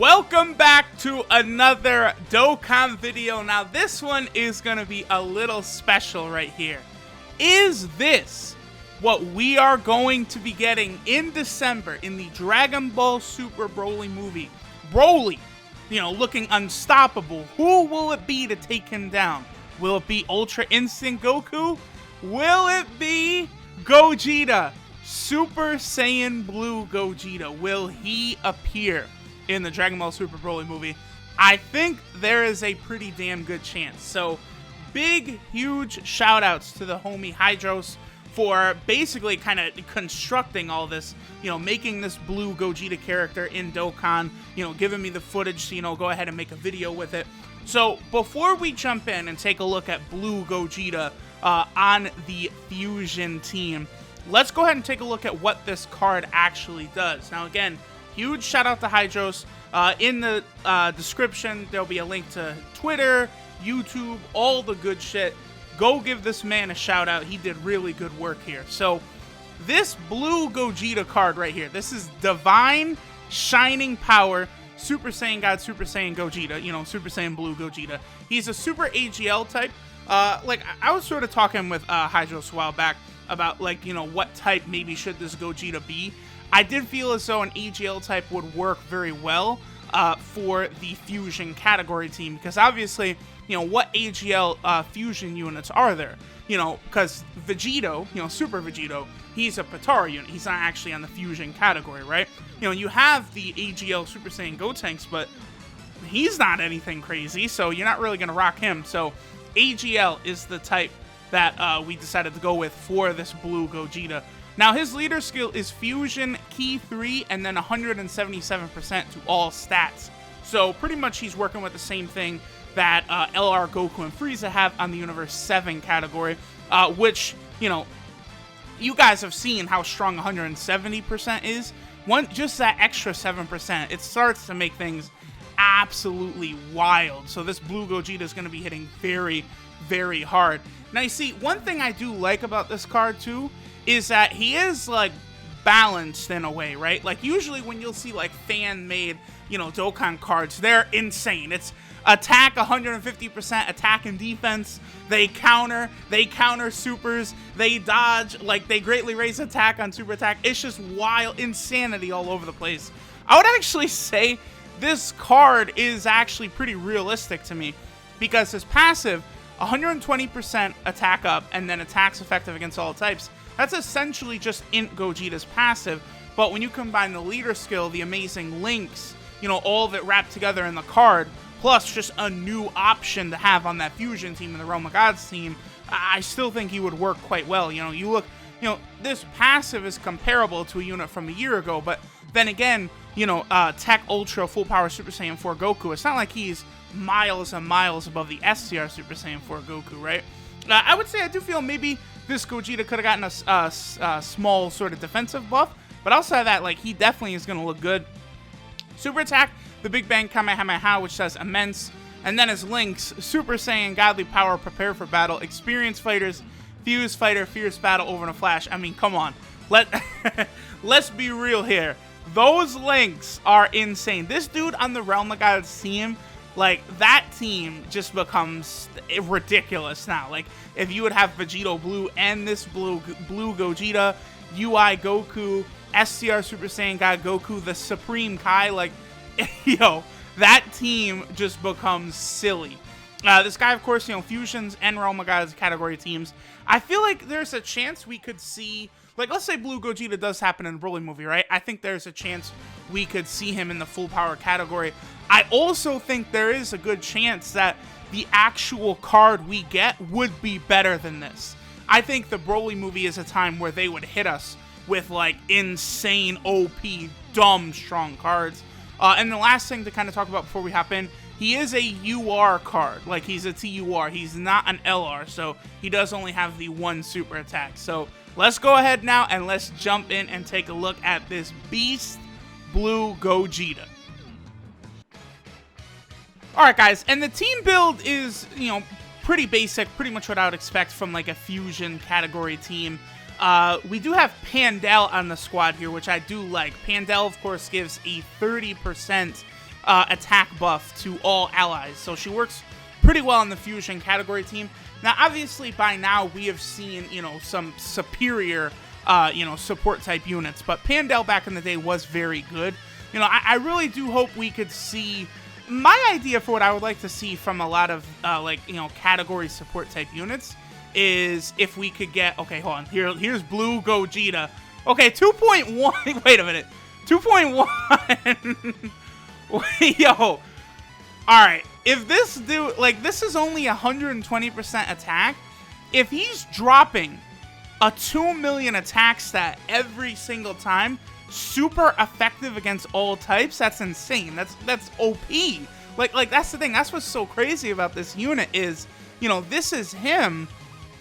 Welcome back to another Dokkan video. Now this one is going to be a little special right here. Is this what we are going to be getting in December in the Dragon Ball Super Broly movie? Broly, looking unstoppable. Who will it be to take him down? Will it be Ultra Instinct Goku? Will it be Gogeta? Super Saiyan Blue Gogeta. Will he appear in the Dragon Ball Super Broly movie? I think there is a pretty damn good chance. So, big, huge shout-outs to the homie Hydros for basically kind of constructing all this, making this Blue Gogeta character in Dokkan, giving me the footage to, go ahead and make a video with it. So, before we jump in and take a look at Blue Gogeta on the Fusion team, let's go ahead and take a look at what this card actually does. Now, again, huge shout out to Hydros. In the description, there'll be a link to Twitter, YouTube, all the good shit. Go give this man a shout out. He did really good work here. So, this Blue Gogeta card right here, this is Divine Shining Power, Super Saiyan God, Super Saiyan Gogeta, Super Saiyan Blue Gogeta. He's a Super AGL type. I was sort of talking with Hydros a while back about, what type maybe should this Gogeta be. I did feel as though an AGL type would work very well for the Fusion category team, because obviously, what AGL Fusion units are there? Because Vegito, Super Vegito, he's a Potara unit. He's not actually on the Fusion category, right? You have the AGL Super Saiyan Gotenks, but he's not anything crazy, so you're not really going to rock him. So AGL is the type that we decided to go with for this Blue Gogeta. Now, his leader skill is Fusion Key 3 and then 177% to all stats. So, pretty much he's working with the same thing that LR, Goku, and Frieza have on the Universe 7 category, which, you guys have seen how strong 170% is. Just that extra 7%, it starts to make things absolutely wild. So, this Blue Gogeta is going to be hitting very, very hard. Now, you see, one thing I do like about this card, too, is that he is, balanced in a way, right? Usually when you'll see, fan-made, Dokkan cards, they're insane. It's attack 150%, attack and defense, they counter supers, they dodge, they greatly raise attack on super attack. It's just wild insanity all over the place. I would actually say this card is actually pretty realistic to me, because his passive, 120% attack up, and then attacks effective against all types. That's essentially just Int Gogeta's passive, but when you combine the leader skill, the amazing links, all of it wrapped together in the card, plus just a new option to have on that Fusion team and the Realm of Gods team, I still think he would work quite well. You look, this passive is comparable to a unit from a year ago, but then again, Tech Ultra Full Power Super Saiyan 4 Goku, it's not like he's miles and miles above the STR Super Saiyan 4 Goku, right? I would say I do feel maybe this Gogeta could have gotten a small sort of defensive buff, but outside of that, he definitely is going to look good. Super Attack, the Big Bang Kamehameha, which says immense, and then his links, Super Saiyan Godly Power, Prepare for Battle, Experienced Fighters, Fuse Fighter, Fierce Battle, Over in a Flash. I mean, come on. Let's be real here. Those links are insane. This dude on the Realm of Gods team, that team just becomes ridiculous now. If you would have Vegito Blue and this Blue Gogeta, UI Goku, STR Super Saiyan God Goku, the Supreme Kai, that team just becomes silly. This guy, of course, Fusions and Realm of Gods category teams. I feel like there's a chance we could see, let's say Blue Gogeta does happen in the Broly movie, right? I think there's a chance we could see him in the full power category. I also think there is a good chance that the actual card we get would be better than this. I think the Broly movie is a time where they would hit us with, insane OP, dumb strong cards. And the last thing to kind of talk about before we hop in, he is a UR card. He's a TUR. He's not an LR, so he does only have the one super attack. So let's go ahead now and let's jump in and take a look at this beast, Blue Gogeta. Alright guys, and the team build is, pretty basic, pretty much what I would expect from a Fusion category team. We do have Pandel on the squad here, which I do like. Pandel, of course, gives a 30% attack buff to all allies. So she works pretty well in the fusion category team. Now, obviously, by now, we have seen, you know, some superior, you know, support type units. But Pandel back in the day was very good. You know, I really do hope we could see... My idea for what I would like to see from a lot of, like, you know, category support type units is if we could get... Okay, hold on. Here's Blue Gogeta. Okay, 2.1... Wait a minute. 2.1... Yo. Alright. If this dude... Like, this is only 120% attack. If he's dropping a 2 million attack stat every single time... super effective against all types, that's insane. That's OP. Like that's the thing. That's what's so crazy about this unit is, you know, this is him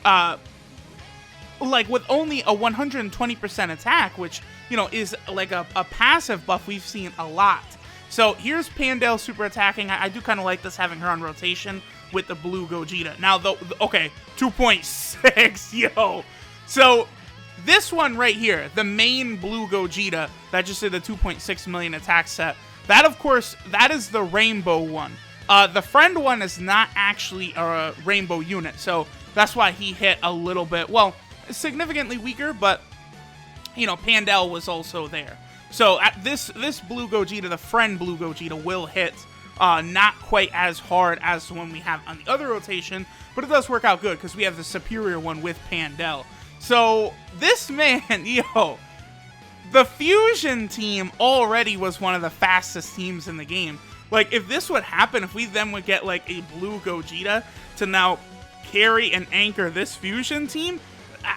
like with only a 120% attack, which, you know, is like a passive buff we've seen a lot. So here's Pandel super attacking. I do kind of like this, having her on rotation with the Blue Gogeta. Now, okay, 2.6, yo. So this one right here, the main Blue Gogeta that just did the 2.6 million attack set, that, of course, that is the rainbow one. The friend one is not actually a rainbow unit, so that's why he hit a little bit, well, significantly weaker, but, you know, Pandel was also there. So at this Blue Gogeta, the friend Blue Gogeta, will hit not quite as hard as the one we have on the other rotation, but it does work out good because we have the superior one with Pandel. So, this man, yo, the Fusion team already was one of the fastest teams in the game. Like, if this would happen, if we then would get, like, a Blue Gogeta to now carry and anchor this Fusion team,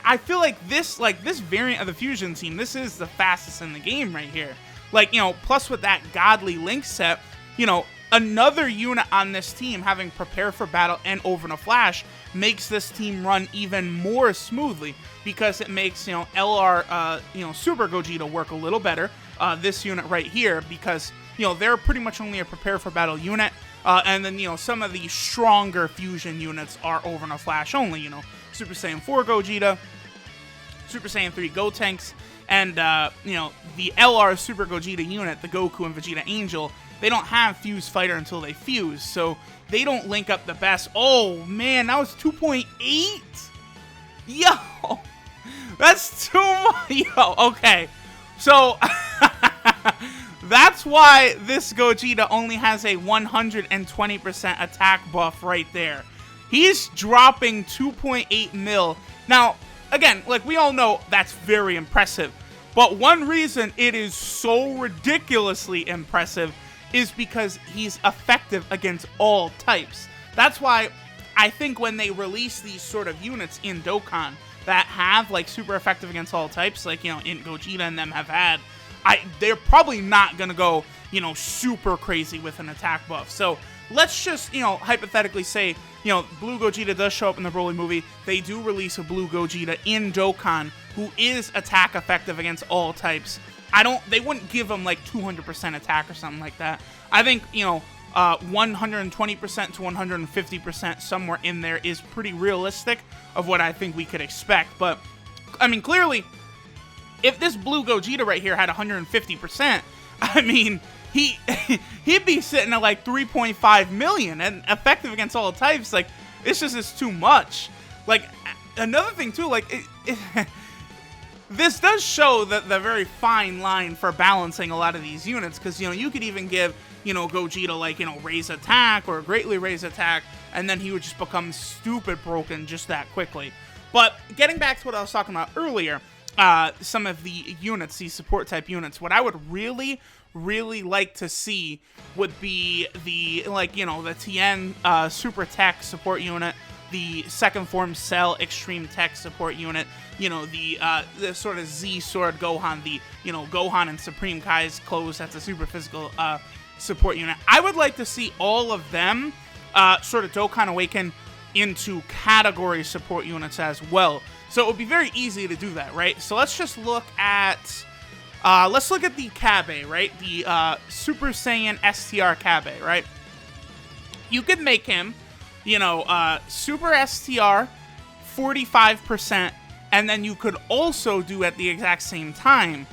I feel like this variant of the Fusion team, this is the fastest in the game right here. Like, you know, plus with that Godly Link set, you know, another unit on this team having Prepare for Battle and Over in a Flash makes this team run even more smoothly because it makes, you know, LR, you know, Super Gogeta work a little better. This unit right here, because, you know, they're pretty much only a Prepare for Battle unit. And then, you know, some of the stronger fusion units are Over in a Flash only, you know, Super Saiyan 4 Gogeta, Super Saiyan 3 Gotenks, and, you know, the LR Super Gogeta unit, the Goku and Vegeta Angel, they don't have Fuse Fighter until they fuse, so they don't link up the best. Oh, man, that was 2.8? Yo, that's too much. Yo, okay. So, that's why this Gogeta only has a 120% attack buff right there. He's dropping 2.8 mil. Now, again, like we all know, that's very impressive. But one reason it is so ridiculously impressive is because he's effective against all types. That's why I think when they release these sort of units in Dokkan that have, like, super effective against all types, like, you know, in Gogeta and them have had, they're probably not gonna go, you know, super crazy with an attack buff. So let's just, you know, hypothetically say, you know, Blue Gogeta does show up in the BROLY movie. They do release a Blue Gogeta in Dokkan who is attack effective against all types. They wouldn't give him like 200% attack or something like that. I think, you know, 120% to 150% somewhere in there is pretty realistic of what I think we could expect. But, I mean, clearly, if this Blue Gogeta right here had 150%, I mean, he'd be sitting at like 3.5 million and effective against all types. Like, it's too much. Like, another thing too, like, this does show the very fine line for balancing a lot of these units, because, you know, you could even give, you know, Gogeta, like, you know, raise attack or greatly raise attack, and then he would just become stupid broken just that quickly. But getting back to what I was talking about earlier, some of the units, these support type units, what I would really like to see would be the, like, you know, the Tien Super Tech support unit, the Second Form Cell Extreme Tech support unit, you know, the sort of Z Sword Gohan, the, you know, Gohan and Supreme Kai's clothes, that's a super physical support unit. I would like to see all of them sort of Dokkan Awaken into category support units as well. So it would be very easy to do that, right? So let's just look at the Kabe, right? The Super Saiyan STR Kabe, right? You could make him, you know, Super STR 45%, and then you could also do at the exact same time,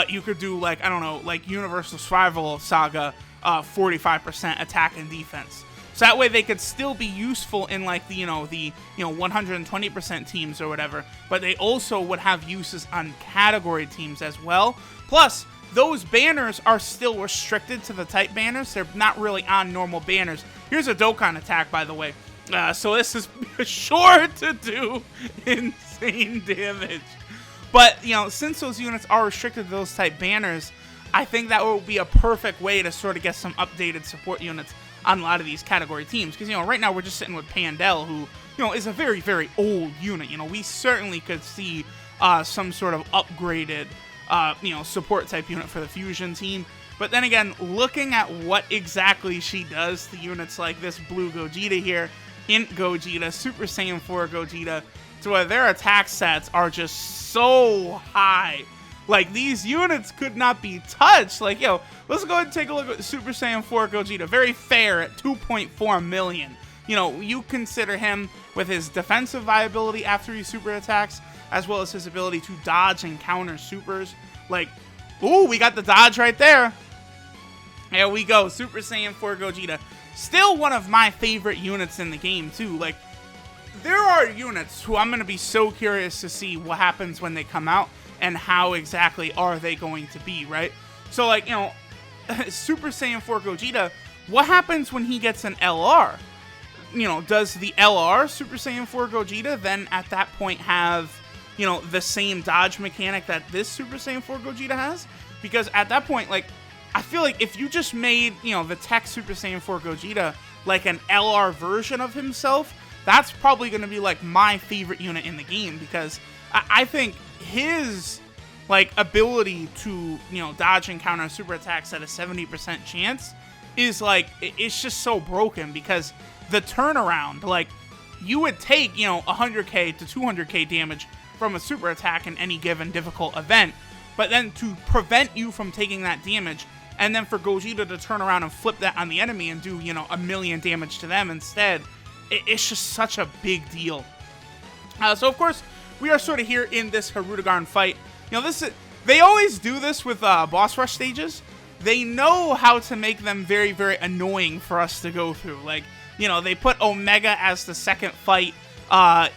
you could do, like, I don't know, like Universal Survival Saga 45% attack and defense. So that way they could still be useful in like the 120% teams or whatever, but they also would have uses on category teams as well. Plus, those banners are still restricted to the type banners. They're not really on normal banners. Here's a Dokkan attack, by the way. So this is sure to do insane damage. But, since those units are restricted to those type banners, I think that would be a perfect way to sort of get some updated support units on a lot of these category teams. Because, right now we're just sitting with Pandel, who, is a very, very old unit. We certainly could see some sort of upgraded, support type unit for the Fusion team. But then again, looking at what exactly she does to units like this Blue Gogeta here, Int Gogeta, Super Saiyan 4 Gogeta, to where their attack stats are just so high. Like, these units could not be touched. Like, let's go ahead and take a look at Super Saiyan 4 Gogeta. Very fair at 2.4 million. You consider him with his defensive viability after he super attacks, as well as his ability to dodge and counter supers. Like, ooh, we got the dodge right there. There we go, Super Saiyan 4 Gogeta. Still one of my favorite units in the game, too. Like, there are units who I'm going to be so curious to see what happens when they come out and how exactly are they going to be, right? So, like, Super Saiyan 4 Gogeta, what happens when he gets an LR? Does the LR Super Saiyan 4 Gogeta then at that point have, the same dodge mechanic that this Super Saiyan 4 Gogeta has? Because at that point, like, I feel like if you just made, the tech Super Saiyan 4 Gogeta like an LR version of himself, that's probably going to be, like, my favorite unit in the game, because I think his, like, ability to, dodge and counter super attacks at a 70% chance is, like, it's just so broken, because the turnaround, like, you would take, 100k to 200k damage from a super attack in any given difficult event, but then to prevent you from taking that damage, and then for Gogeta to turn around and flip that on the enemy and do, 1,000,000 damage to them instead, it's just such a big deal. So, of course, we are sort of here in this Hirudegarn fight. They always do this with boss rush stages. They know how to make them very, very annoying for us to go through. Like, they put Omega as the second fight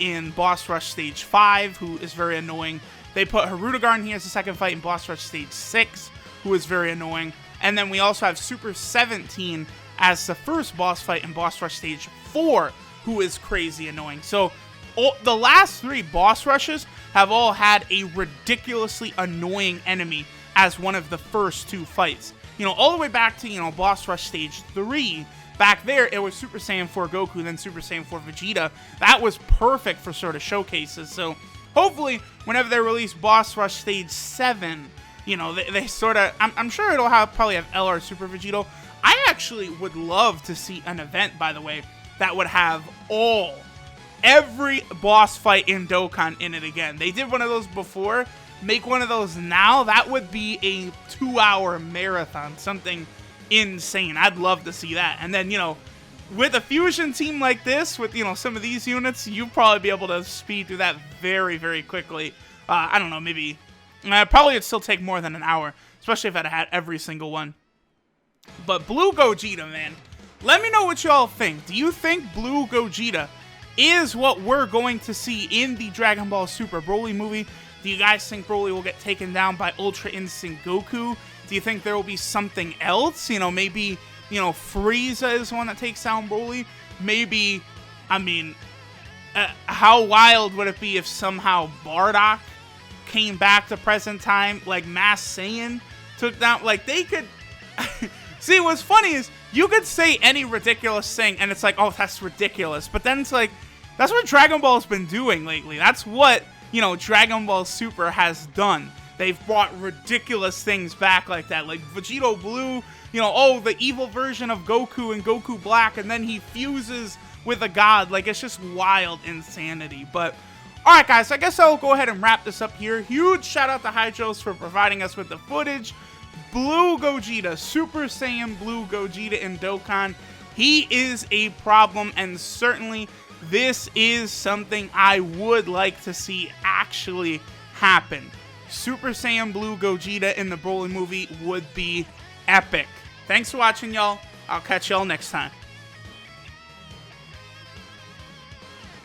in boss rush stage 5, who is very annoying. They put Hirudegarn here as the second fight in boss rush stage 6, who is very annoying. And then we also have Super 17 as the first boss fight in boss rush stage 4, who is crazy annoying. So, the last 3 boss rushes have all had a ridiculously annoying enemy as one of the first 2 fights. All the way back to, boss rush stage 3, back there, it was Super Saiyan 4 Goku, then Super Saiyan 4 Vegeta. That was perfect for sort of showcases. So, hopefully, whenever they release boss rush stage 7, they sort of, I'm sure it'll probably have LR Super Vegito. I actually would love to see an event, by the way, that would have every boss fight in Dokkan in it again. They did one of those before. Make one of those now. That would be a 2-hour marathon. Something insane. I'd love to see that. And then, with a fusion team like this, with, some of these units, you'd probably be able to speed through that very, very quickly. I don't know, maybe, probably it'd still take more than an hour, especially if I'd had every single one. But Blue Gogeta, man, let me know what y'all think. Do you think Blue Gogeta is what we're going to see in the Dragon Ball Super Broly movie? Do you guys think Broly will get taken down by Ultra Instinct Goku? Do you think there will be something else? Maybe, Frieza is the one that takes down Broly? Maybe, how wild would it be if somehow Bardock came back to present time, like Mass Saiyan took down, like, they could... See, what's funny is, you could say any ridiculous thing, and it's like, oh, that's ridiculous. But then it's like, that's what Dragon Ball's been doing lately. That's what, Dragon Ball Super has done. They've brought ridiculous things back like that. Like Vegito Blue, the evil version of Goku and Goku Black, and then he fuses with a god. Like, it's just wild insanity. But, alright guys, I guess I'll go ahead and wrap this up here. Huge shout out to Hydros for providing us with the footage. Blue Gogeta, Super Saiyan Blue Gogeta in Dokkan. He is a problem, and certainly this is something I would like to see actually happen. Super Saiyan Blue Gogeta in the Broly movie would be epic. Thanks for watching, y'all. I'll catch y'all next time.